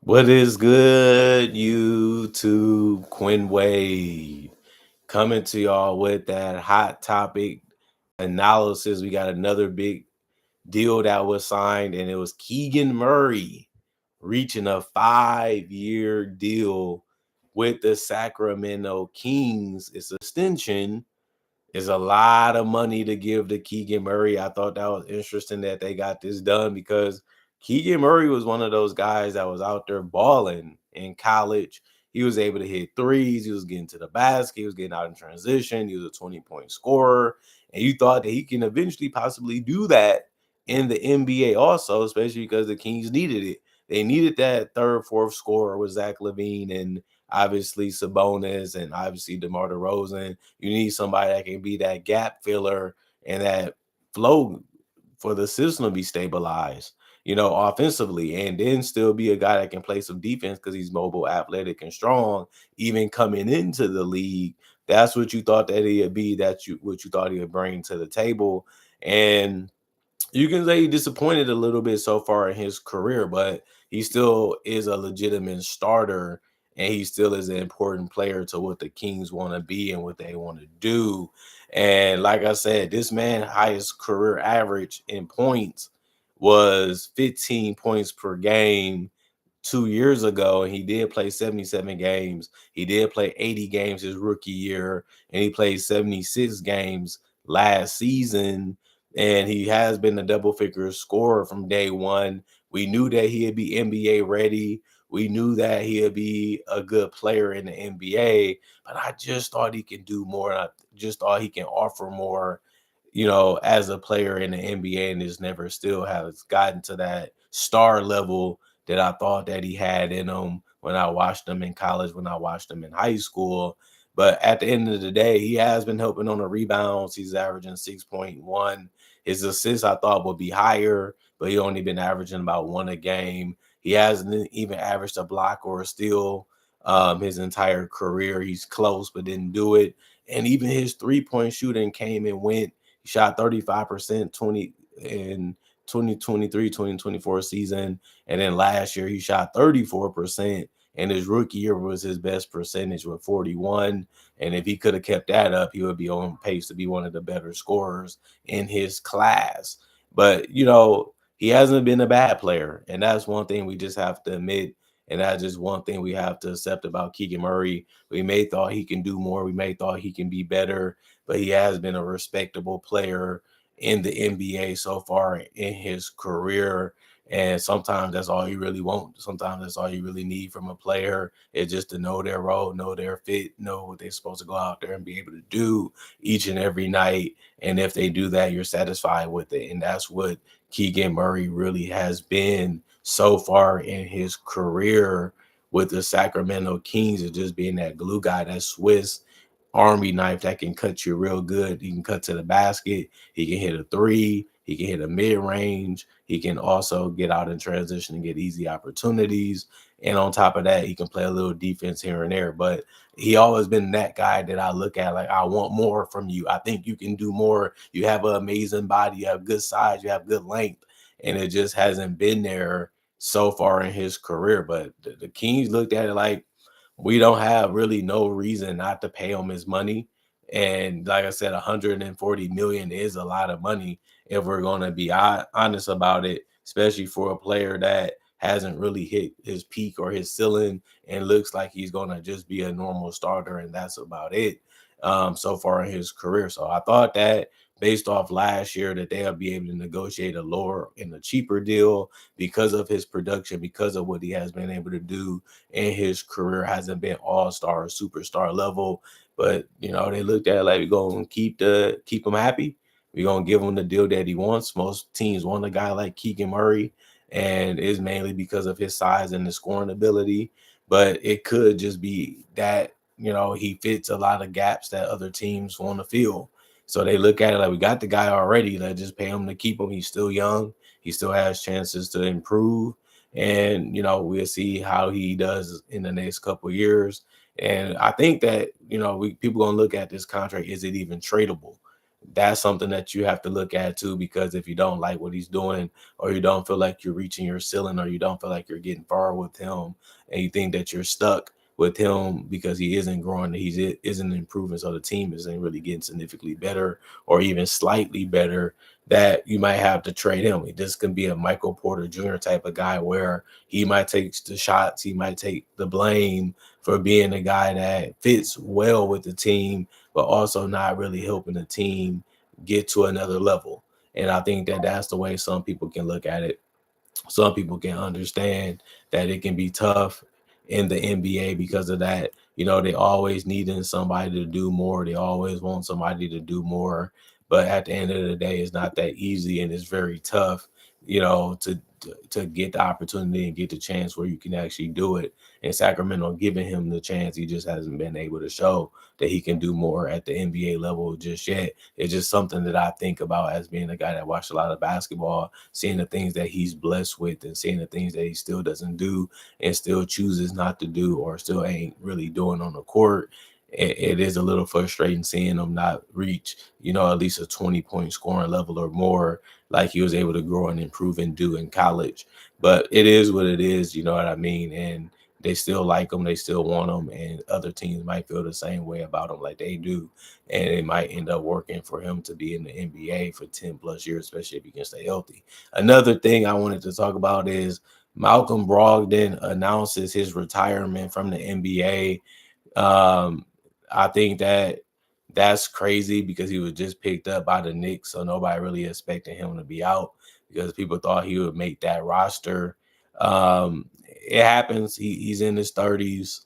What is good, YouTube? Quinn Wade coming to y'all with that hot topic analysis. We got another big deal that was signed, and it was Keegan Murray reaching a 5-year deal with the Sacramento Kings. It's extension is a lot of money to give to Keegan Murray. I thought that was interesting that they got this done because Keegan Murray was one of those guys that was out there balling in college. He was able to hit threes. He was getting to the basket. He was getting out in transition. He was a 20-point scorer. And you thought that he can eventually possibly do that in the NBA also, especially because the Kings needed it. They needed that third, fourth scorer with Zach LaVine and obviously Sabonis and obviously DeMar DeRozan. You need somebody that can be that gap filler and that flow for the system to be stabilized, offensively, and then still be a guy that can play some defense because he's mobile, athletic, and strong, even coming into the league. That's what you thought that he'd be, what you thought he would bring to the table. And you can say he's disappointed a little bit so far in his career, but he still is a legitimate starter and he still is an important player to what the Kings want to be and what they want to do. And like I said, this man highest career average in points was 15 points per game 2 years ago, and he did play 77 games. He did play 80 games his rookie year, and he played 76 games last season. And he has been a double figure scorer from day one. We knew that he'd be NBA ready. We knew that he'd be a good player in the NBA, but I just thought he could do more. I just thought he can offer more, as a player in the NBA, and just never still has gotten to that star level that I thought that he had in him when I watched him in college, when I watched him in high school. But at the end of the day, he has been helping on the rebounds. He's averaging 6.1. His assists I thought would be higher, but he only been averaging about one a game. He hasn't even averaged a block or a steal his entire career. He's close, but didn't do it. And even his three-point shooting came and went. He shot 35%, 20 in 2023-2024 season. And then last year he shot 34%. And his rookie year was his best percentage with 41. And if he could have kept that up, he would be on pace to be one of the better scorers in his class. But, he hasn't been a bad player. And that's one thing we just have to admit. And that's just one thing we have to accept about Keegan Murray. We may thought he can do more. We may thought he can be better, but he has been a respectable player in the NBA so far in his career. And sometimes that's all you really want. Sometimes that's all you really need from a player is just to know their role, know their fit, know what they're supposed to go out there and be able to do each and every night. And if they do that, you're satisfied with it. And that's what Keegan Murray really has been so far in his career with the Sacramento Kings, of just being that glue guy, that Swiss Army knife that can cut you real good. He can cut to the basket. He can hit a three. He can hit a mid-range. He can also get out in transition and get easy opportunities. And on top of that, he can play a little defense here and there. But he always been that guy that I look at like, I want more from you. I think you can do more. You have an amazing body. You have good size. You have good length. And it just hasn't been there so far in his career. But the Kings looked at it like, we don't have really no reason not to pay him his money. And like I said, 140 million is a lot of money if we're going to be honest about it, especially for a player that hasn't really hit his peak or his ceiling and looks like he's going to just be a normal starter. And that's about it so far in his career. So I thought that based off last year that they'll be able to negotiate a lower and a cheaper deal because of his production, because of what he has been able to do in his career. Hasn't been all-star or superstar level, but they looked at it like, we're gonna keep him happy. We're gonna give him the deal that he wants. Most teams want a guy like Keegan Murray, and it's mainly because of his size and the scoring ability. But it could just be that he fits a lot of gaps that other teams want to fill. So they look at it like, we got the guy already. Let's just pay him to keep him. He's still young. He still has chances to improve. And we'll see how he does in the next couple of years. And I think that we people gonna look at this contract. Is it even tradable? that's something that you have to look at too, because if you don't like what he's doing, or you don't feel like you're reaching your ceiling, or you don't feel like you're getting far with him, and you think that you're stuck with him because he isn't growing, isn't improving, so the team isn't really getting significantly better or even slightly better, that you might have to trade him. This can be a Michael Porter Jr. type of guy where he might take the shots, he might take the blame for being a guy that fits well with the team, but also not really helping the team get to another level. And I think that that's the way some people can look at it. Some people can understand that it can be tough in the NBA because of that. You know, they always needing somebody to do more. They always want somebody to do more. But at the end of the day, it's not that easy, and it's very tough, you know, to get the opportunity and get the chance where you can actually do it. And Sacramento giving him the chance, he just hasn't been able to show that he can do more at the NBA level just yet. It's just something that I think about as being a guy that watched a lot of basketball, seeing the things that he's blessed with and seeing the things that he still doesn't do and still chooses not to do, or still ain't really doing on the court. It is a little frustrating seeing him not reach, you know, at least a 20-point scoring level or more, like he was able to grow and improve and do in college. But it is what it is, you know what I mean? And they still like him, they still want him, and other teams might feel the same way about him like they do. And it might end up working for him to be in the NBA for 10 plus years, especially if he can stay healthy. Another thing I wanted to talk about is Malcolm Brogdon announces his retirement from the NBA. um, I think that that's crazy because he was just picked up by the Knicks, so nobody really expected him to be out because people thought he would make that roster. It happens. He's in his 30s.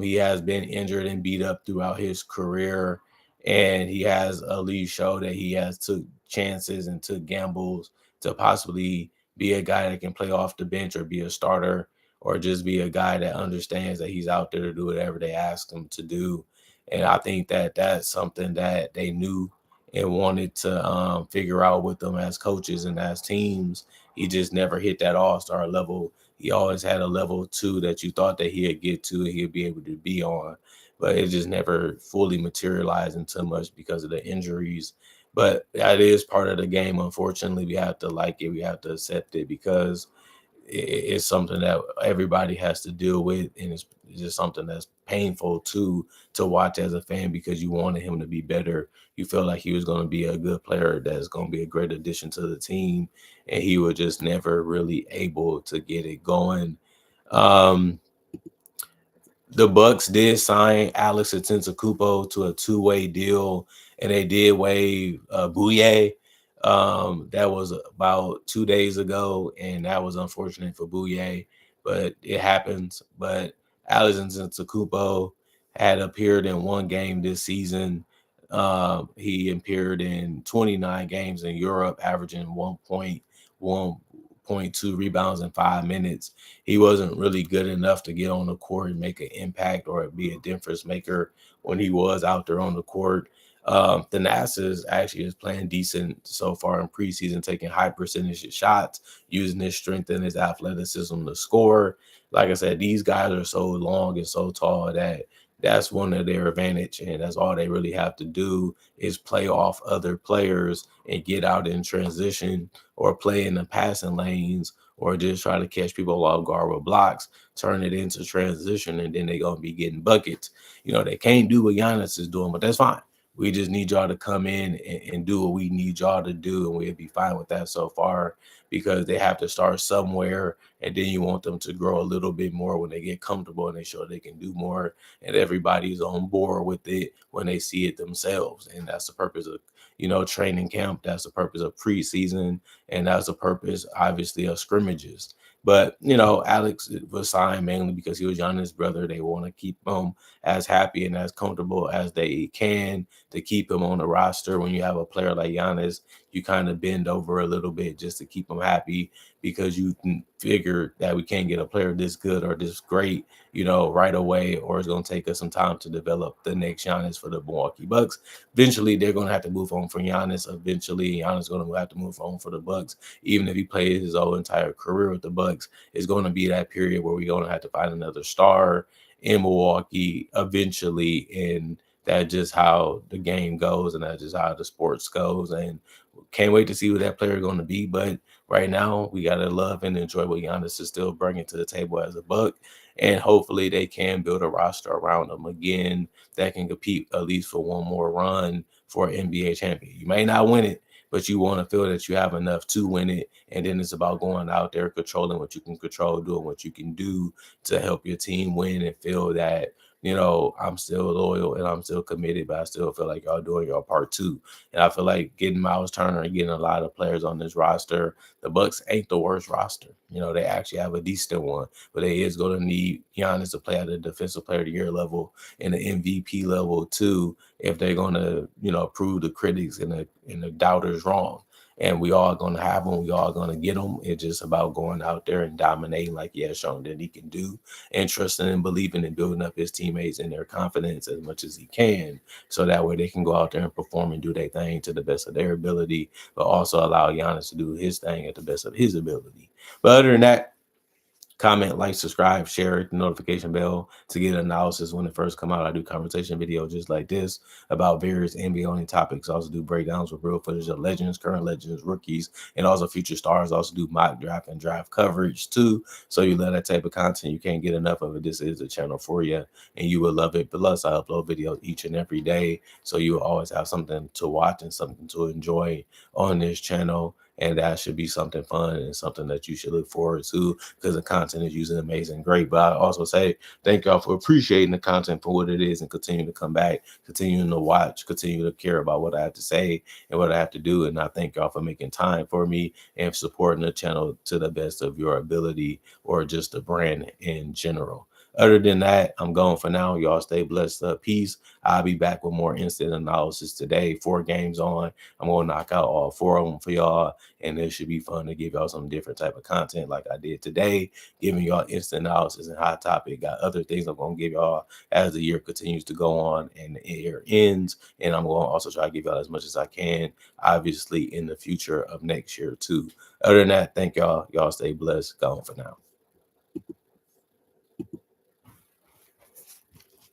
He has been injured and beat up throughout his career, and he has at least showed that he has took chances and took gambles to possibly be a guy that can play off the bench or be a starter, or just be a guy that understands that he's out there to do whatever they ask him to do. And I think that that's something that they knew and wanted to figure out with them as coaches and as teams. He just never hit that all-star level. He always had a level two that you thought that he'd get to and he'd be able to be on, but it just never fully materialized into much because of the injuries. But that is part of the game. Unfortunately, we have to like it. We have to accept it because it's something that everybody has to deal with, and it's just something that's painful to watch as a fan because you wanted him to be better. You felt like he was going to be a good player that's going to be a great addition to the team, and he was just never really able to get it going. Um, the Bucks did sign Alex Antetokounmpo to a two-way deal, and they did waive Bouye. That was about 2 days ago, and that was unfortunate for Bouye, but it happens. But Alex Antetokounmpo had appeared in one game this season. He appeared in 29 games in Europe, averaging 1.2 rebounds in 5 minutes. He wasn't really good enough to get on the court and make an impact or be a difference maker when he was out there on the court. Thanasis actually is playing decent so far in preseason, taking high percentage of shots, using his strength and his athleticism to score. Like I said, these guys are so long and so tall that that's one of their advantage, and that's all they really have to do is play off other players and get out in transition or play in the passing lanes or just try to catch people off guard with blocks, turn it into transition, and then they're gonna be getting buckets. You know, they can't do what Giannis is doing, but that's fine. We just need y'all to come in and do what we need y'all to do, and we'll be fine with that so far because they have to start somewhere, and then you want them to grow a little bit more when they get comfortable and they show they can do more, and everybody's on board with it when they see it themselves. And that's the purpose of, you know, training camp. That's the purpose of preseason, and that's the purpose, obviously, of scrimmages. But, you know, Alex was signed mainly because he was Giannis' brother. They want to keep him as happy and as comfortable as they can to keep him on the roster. When you have a player like Giannis, you kind of bend over a little bit just to keep him happy because you can figure that we can't get a player this good or this great, you know, right away, or it's going to take us some time to develop the next Giannis for the Milwaukee Bucks. Eventually, they're going to have to move on from Giannis. Eventually, Giannis is going to have to move on for the Bucks. Even if he plays his whole entire career with the Bucks, it's going to be that period where we're going to have to find another star in Milwaukee eventually, and that's just how the game goes, and that's just how the sports goes. And can't wait to see what that player is going to be. But right now, we gotta love and enjoy what Giannis is still bringing to the table as a Buck, and hopefully they can build a roster around him again that can compete at least for one more run for an NBA champion. You may not win it, but you want to feel that you have enough to win it. And then it's about going out there, controlling what you can control, doing what you can do to help your team win and feel that, I'm still loyal and I'm still committed, but I still feel like y'all doing your part too. And I feel like getting Miles Turner and getting a lot of players on this roster, the Bucks ain't the worst roster. They actually have a decent one, but they is going to need Giannis to play at the defensive player of the year level and the MVP level too, if they're going to, prove the critics and the doubters wrong. And we all going to have them. We all going to get them. It's just about going out there and dominating like he has shown that he can do, and trusting and believing and building up his teammates and their confidence as much as he can, so that way they can go out there and perform and do their thing to the best of their ability, but also allow Giannis to do his thing at the best of his ability. But other than that, comment, like, subscribe, share, hit the notification bell to get analysis when it first come out. I do conversation videos just like this about various NBA only topics. I also do breakdowns with real footage of legends, current legends, rookies, and also future stars. I also do mock draft and draft coverage too. So you love that type of content, you can't get enough of it. This is the channel for you, and you will love it. Plus, I upload videos each and every day, so you will always have something to watch and something to enjoy on this channel. And that should be something fun and something that you should look forward to, because the content is usually amazing, great. But I also say thank y'all for appreciating the content for what it is and continue to come back, continuing to watch, continue to care about what I have to say and what I have to do. And I thank y'all for making time for me and supporting the channel to the best of your ability, or just the brand in general. Other than that, I'm going for now. Y'all stay blessed. Peace. I'll be back with more instant analysis today. 4 games on. I'm going to knock out all 4 of them for y'all, and it should be fun to give y'all some different type of content like I did today, giving y'all instant analysis and hot topic. Got other things I'm going to give y'all as the year continues to go on and the year ends, and I'm going to also try to give y'all as much as I can, obviously, in the future of next year too. Other than that, thank y'all. Y'all stay blessed. Gone for now.